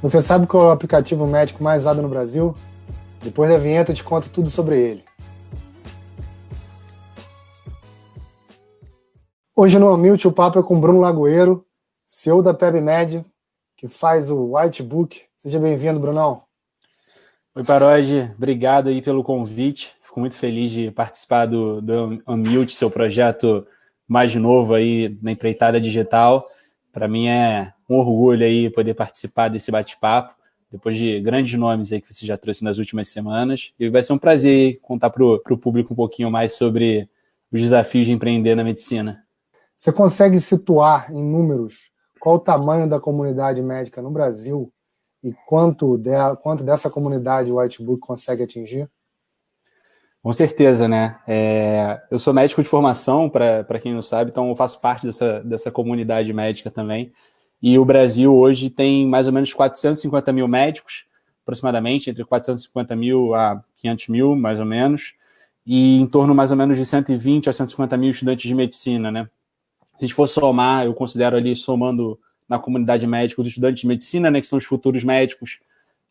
Você sabe qual é o aplicativo médico mais usado no Brasil? Depois da vinheta eu te conto tudo sobre ele. Hoje no Amilt o papo é com Bruno Lagoeiro, CEO da PebMed, que faz o Whitebook. Seja bem-vindo, Brunão. Oi, Parodi, obrigado aí pelo convite. Fico muito feliz de participar do Amilt, seu projeto mais novo aí na empreitada digital. Para mim é um orgulho aí poder participar desse bate-papo, depois de grandes nomes aí que você já trouxe nas últimas semanas. E vai ser um prazer contar para o público um pouquinho mais sobre os desafios de empreender na medicina. Você consegue situar em números qual o tamanho da comunidade médica no Brasil e quanto dessa comunidade o Whitebook consegue atingir? Com certeza, né? Eu sou médico de formação, para quem não sabe, então eu faço parte dessa comunidade médica também. E o Brasil hoje tem mais ou menos 450 mil médicos, aproximadamente, entre 450 mil a 500 mil, mais ou menos, e em torno mais ou menos de 120 a 150 mil estudantes de medicina, né? Se a gente for somar, eu considero ali, somando na comunidade médica, os estudantes de medicina, né, que são os futuros médicos,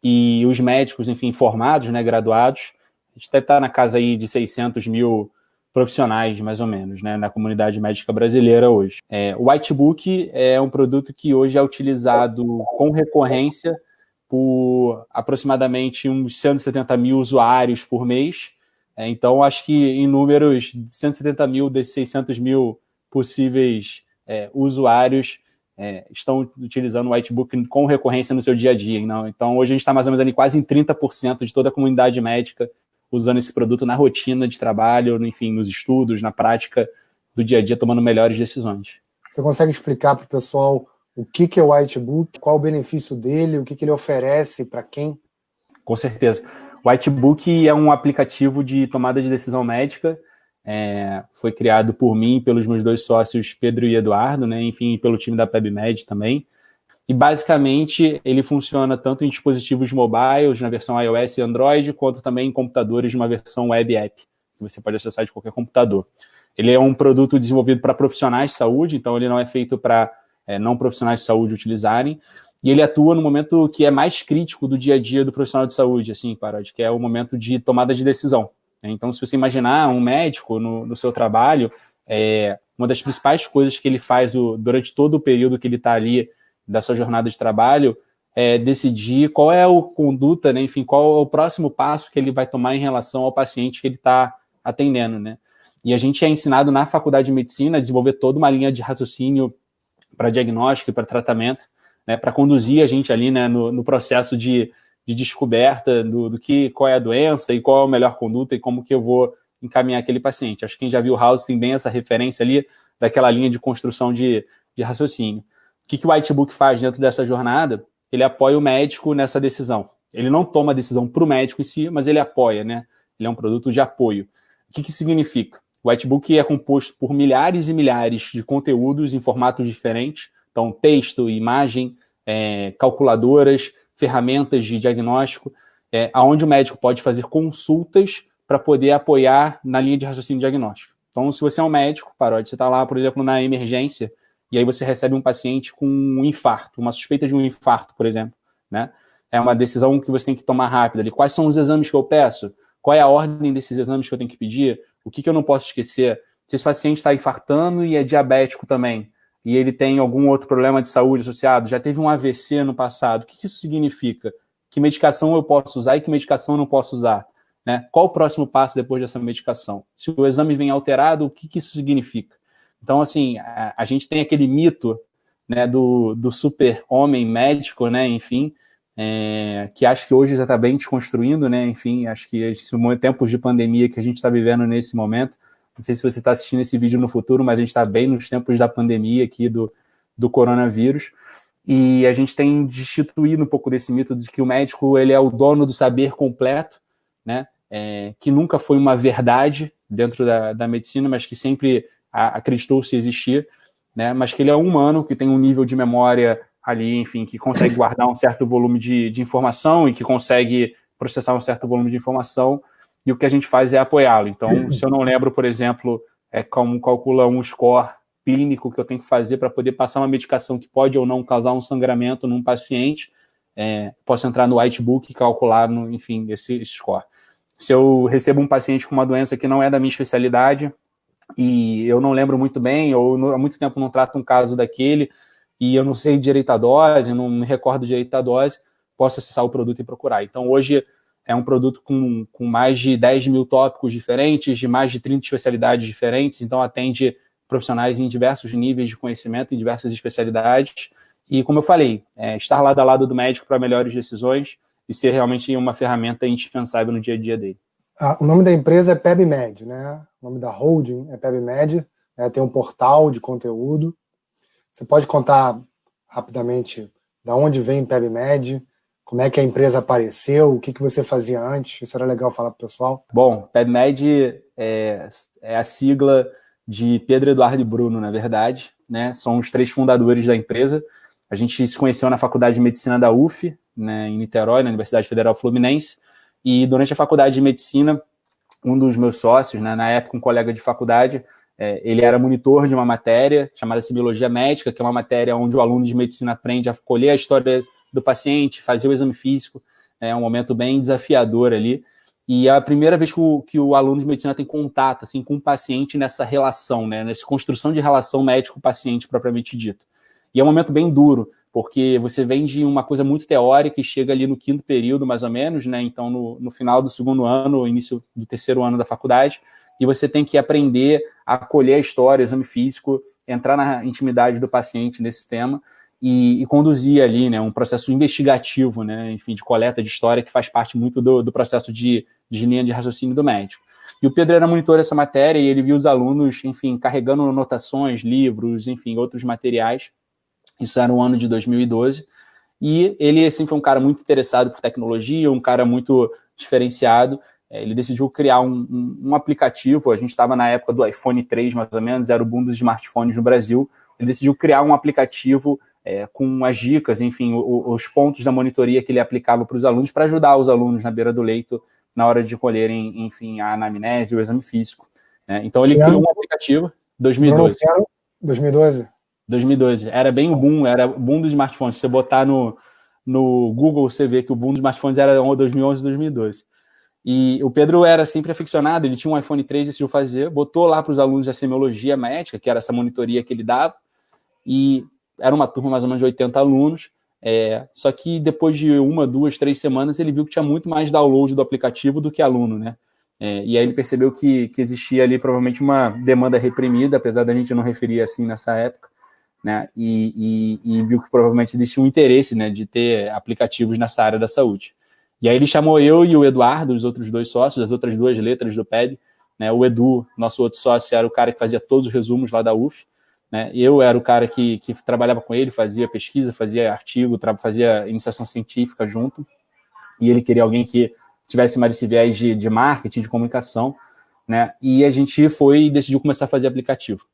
e os médicos, enfim, formados, né, graduados, a gente deve estar na casa aí de 600 mil profissionais, mais ou menos, né, na comunidade médica brasileira hoje. O Whitebook é um produto que hoje é utilizado com recorrência por aproximadamente uns 170 mil usuários por mês. Então, acho que em números de 170 mil desses 600 mil possíveis usuários estão utilizando o Whitebook com recorrência no seu dia a dia. Não? Então, hoje a gente está mais ou menos ali quase em 30% de toda a comunidade médica usando esse produto na rotina de trabalho, enfim, nos estudos, na prática do dia a dia, tomando melhores decisões. Você consegue explicar para o pessoal o que é o Whitebook, qual o benefício dele, o que ele oferece para quem? Com certeza. O Whitebook é um aplicativo de tomada de decisão médica. Foi criado por mim e pelos meus dois sócios, Pedro e Eduardo, né? Enfim, pelo time da PebMed também. E basicamente ele funciona tanto em dispositivos mobiles, na versão iOS e Android, quanto também em computadores de uma versão web app, que você pode acessar de qualquer computador. Ele é um produto desenvolvido para profissionais de saúde, então ele não é feito para não profissionais de saúde utilizarem, e ele atua no momento que é mais crítico do dia a dia do profissional de saúde, assim, Parod, que é o momento de tomada de decisão. Então, se você imaginar um médico no seu trabalho, uma das principais coisas que ele faz durante todo o período que ele está ali da sua jornada de trabalho é decidir qual é a conduta, né? Enfim, qual é o próximo passo que ele vai tomar em relação ao paciente que ele está atendendo, né? E a gente é ensinado na faculdade de medicina a desenvolver toda uma linha de raciocínio para diagnóstico e para tratamento, né? Para conduzir a gente ali, né? no processo de descoberta qual é a doença e qual é a melhor conduta e como que eu vou encaminhar aquele paciente. Acho que quem já viu House tem bem essa referência ali daquela linha de construção de raciocínio. O que o Whitebook faz dentro dessa jornada? Ele apoia o médico nessa decisão. Ele não toma a decisão para o médico em si, mas ele apoia, né? Ele é um produto de apoio. O que significa? O Whitebook é composto por milhares e milhares de conteúdos em formatos diferentes. Então, texto, imagem, calculadoras, ferramentas de diagnóstico, onde o médico pode fazer consultas para poder apoiar na linha de raciocínio diagnóstico. Então, se você é um médico, Parodi, você está lá, por exemplo, na emergência, e aí você recebe um paciente com um infarto, uma suspeita de um infarto, por exemplo, né? É uma decisão que você tem que tomar rápida ali. Quais são os exames que eu peço? Qual é a ordem desses exames que eu tenho que pedir? O que eu não posso esquecer? Se esse paciente está infartando e é diabético também, e ele tem algum outro problema de saúde associado, já teve um AVC no passado, o que isso significa? Que medicação eu posso usar e que medicação eu não posso usar? Né? Qual o próximo passo depois dessa medicação? Se o exame vem alterado, o que isso significa? Então, assim, a gente tem aquele mito, né, do super-homem médico, né, enfim, que acho que hoje já está bem desconstruindo, né, enfim, acho que esses tempos de pandemia que a gente está vivendo nesse momento, não sei se você está assistindo esse vídeo no futuro, mas a gente está bem nos tempos da pandemia aqui do coronavírus, e a gente tem destituído um pouco desse mito de que o médico ele é o dono do saber completo, né, que nunca foi uma verdade dentro da medicina, mas que sempre acreditou-se existir, né? Mas que ele é um humano que tem um nível de memória ali, enfim, que consegue guardar um certo volume de informação e que consegue processar um certo volume de informação, e o que a gente faz é apoiá-lo. Então, se eu não lembro, por exemplo, como calcula um score clínico que eu tenho que fazer para poder passar uma medicação que pode ou não causar um sangramento num paciente, posso entrar no Whitebook e calcular, enfim, esse score. Se eu recebo um paciente com uma doença que não é da minha especialidade e eu não lembro muito bem, ou há muito tempo não trato um caso daquele, e eu não sei direito a dose, não me recordo direito a dose, posso acessar o produto e procurar. Então, hoje é um produto com mais de 10 mil tópicos diferentes, de mais de 30 especialidades diferentes, então atende profissionais em diversos níveis de conhecimento, em diversas especialidades. E, como eu falei, estar lado a lado do médico para melhores decisões e ser realmente uma ferramenta indispensável no dia a dia dele. O nome da empresa é PebMed, né? O nome da holding é PebMed, né? Tem um portal de conteúdo. Você pode contar rapidamente de onde vem PebMed, como é que a empresa apareceu, o que você fazia antes? Isso era legal falar para o pessoal. Bom, PebMed é a sigla de Pedro, Eduardo e Bruno, na verdade, né? São os 3 fundadores da empresa. A gente se conheceu na Faculdade de Medicina da UF, né, em Niterói, na Universidade Federal Fluminense, e durante a Faculdade de Medicina, um dos meus sócios, né, na época um colega de faculdade, ele era monitor de uma matéria chamada Semiologia Médica, que é uma matéria onde o aluno de medicina aprende a colher a história do paciente, fazer o exame físico, é um momento bem desafiador ali, e é a primeira vez que o aluno de medicina tem contato assim, com o paciente nessa relação, né, nessa construção de relação médico-paciente propriamente dito. E é um momento bem duro, porque você vem de uma coisa muito teórica e chega ali no 5º período, mais ou menos, né? Então, no final do 2º ano, início do 3º ano da faculdade, e você tem que aprender a colher a história, o exame físico, entrar na intimidade do paciente nesse tema e conduzir ali, né, um processo investigativo, né, enfim, de coleta de história, que faz parte muito do processo de linha de raciocínio do médico. E o Pedro era monitor dessa matéria e ele viu os alunos, enfim, carregando anotações, livros, enfim, outros materiais. Isso era no ano de 2012. E ele sempre foi um cara muito interessado por tecnologia, um cara muito diferenciado. Ele decidiu criar um aplicativo. A gente estava na época do iPhone 3, mais ou menos, era o boom dos smartphones no Brasil. Ele decidiu criar um aplicativo com as dicas, enfim, os pontos da monitoria que ele aplicava para os alunos, para ajudar os alunos na beira do leito na hora de colherem, enfim, a anamnese, o exame físico. Então, ele criou um aplicativo, 2012. 2012? 2012. Era bem o boom, era o boom dos smartphones. Se você botar no Google, você vê que o boom dos smartphones era 2011, 2012. E o Pedro era sempre aficionado, ele tinha um iPhone 3, decidiu fazer, botou lá para os alunos da semiologia médica, que era essa monitoria que ele dava, e era uma turma mais ou menos de 80 alunos, só que depois de 1, 2, 3 semanas, ele viu que tinha muito mais download do aplicativo do que aluno, né? E aí ele percebeu que existia ali provavelmente uma demanda reprimida, apesar da gente não referir assim nessa época, né? E viu que provavelmente existia um interesse, né, de ter aplicativos nessa área da saúde. E aí ele chamou eu e o Eduardo, os outros 2 sócios, as outras 2 letras do PEB, né? O Edu, nosso outro sócio, era o cara que fazia todos os resumos lá da UF, né? Eu era o cara que trabalhava com ele, fazia pesquisa, fazia artigo, fazia iniciação científica junto, e ele queria alguém que tivesse mais esse viés de marketing, de comunicação, né? E a gente foi e decidiu começar a fazer aplicativo.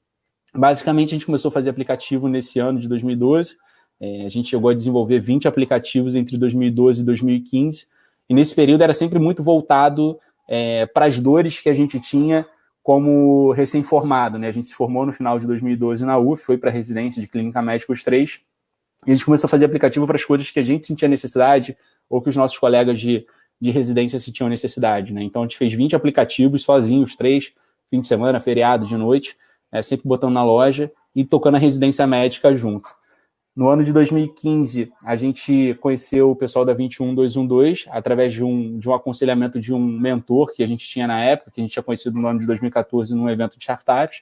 Basicamente, a gente começou a fazer aplicativo nesse ano de 2012, a gente chegou a desenvolver 20 aplicativos entre 2012 e 2015, e nesse período era sempre muito voltado para as dores que a gente tinha como recém-formado, né? A gente se formou no final de 2012 na UF, foi para a residência de Clínica Médica os 3, e a gente começou a fazer aplicativo para as coisas que a gente sentia necessidade, ou que os nossos colegas de residência sentiam necessidade, né? Então a gente fez 20 aplicativos sozinhos, 3, fim de semana, feriado, de noite, sempre botando na loja e tocando a residência médica junto. No ano de 2015, a gente conheceu o pessoal da 21212 através de um aconselhamento de um mentor que a gente tinha na época, que a gente tinha conhecido no ano de 2014 num evento de startups,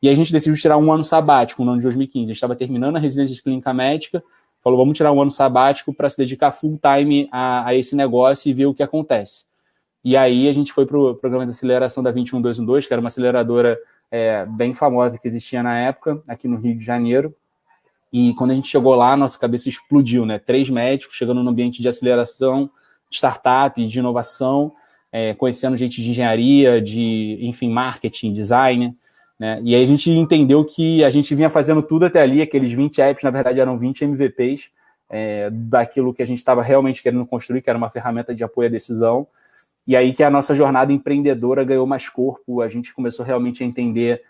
e a gente decidiu tirar um ano sabático no ano de 2015. A gente estava terminando a residência de clínica médica, falou, vamos tirar um ano sabático para se dedicar full time a esse negócio e ver o que acontece. E aí a gente foi para o programa de aceleração da 21212, que era uma aceleradora bem famosa que existia na época, aqui no Rio de Janeiro. E quando a gente chegou lá, nossa cabeça explodiu, né? 3 médicos chegando no ambiente de aceleração, de startup, de inovação, conhecendo gente de engenharia, enfim, marketing, design, né? E aí a gente entendeu que a gente vinha fazendo tudo até ali, aqueles 20 apps, na verdade eram 20 MVPs, daquilo que a gente estava realmente querendo construir, que era uma ferramenta de apoio à decisão. E aí que a nossa jornada empreendedora ganhou mais corpo, a gente começou realmente a entender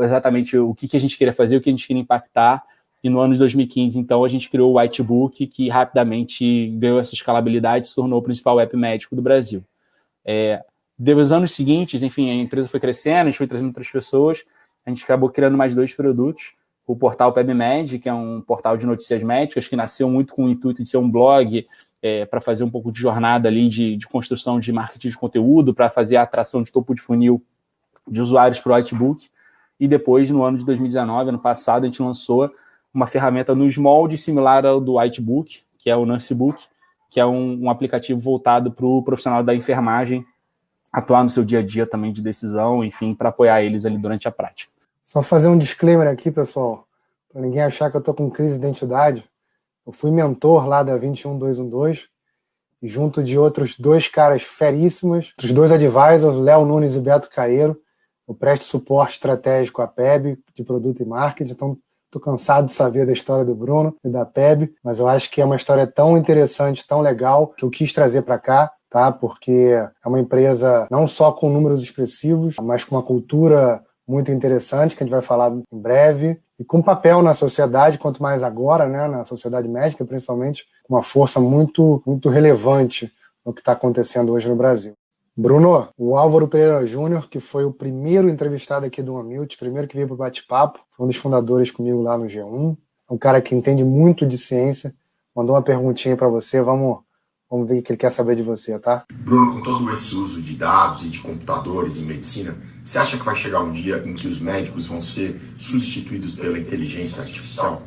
exatamente o que a gente queria fazer, o que a gente queria impactar, E no ano de 2015, então, a gente criou o Whitebook, que rapidamente ganhou essa escalabilidade e se tornou o principal app médico do Brasil. Nos anos seguintes, enfim, a empresa foi crescendo, a gente foi trazendo outras pessoas, a gente acabou criando mais 2 produtos, o portal PebMed, que é um portal de notícias médicas, que nasceu muito com o intuito de ser um blog, para fazer um pouco de jornada ali de construção de marketing de conteúdo, para fazer a atração de topo de funil de usuários para o Whitebook. E depois, no ano de 2019, ano passado, a gente lançou uma ferramenta nos moldes similar ao do Whitebook, que é o Nursebook, que é um aplicativo voltado para o profissional da enfermagem atuar no seu dia a dia também de decisão, enfim, para apoiar eles ali durante a prática. Só fazer um disclaimer aqui, pessoal, para ninguém achar que eu estou com crise de identidade. Eu fui mentor lá da 21212 e junto de outros 2 caras feríssimos, os 2 advisors, Léo Nunes e Beto Caeiro, eu presto suporte estratégico à PEB de produto e marketing, então estou cansado de saber da história do Bruno e da PEB, mas eu acho que é uma história tão interessante, tão legal, que eu quis trazer para cá, tá? Porque é uma empresa não só com números expressivos, mas com uma cultura muito interessante, que a gente vai falar em breve, e com papel na sociedade, quanto mais agora, né, na sociedade médica, principalmente, com uma força muito, muito relevante no que está acontecendo hoje no Brasil. Bruno, o Álvaro Pereira Júnior, que foi o primeiro entrevistado aqui do Amilty, primeiro que veio para o bate-papo, foi um dos fundadores comigo lá no G1, é um cara que entende muito de ciência, mandou uma perguntinha para você, vamos ver o que ele quer saber de você, tá? Bruno, com todo esse uso de dados e de computadores em medicina, você acha que vai chegar um dia em que os médicos vão ser substituídos pela inteligência artificial?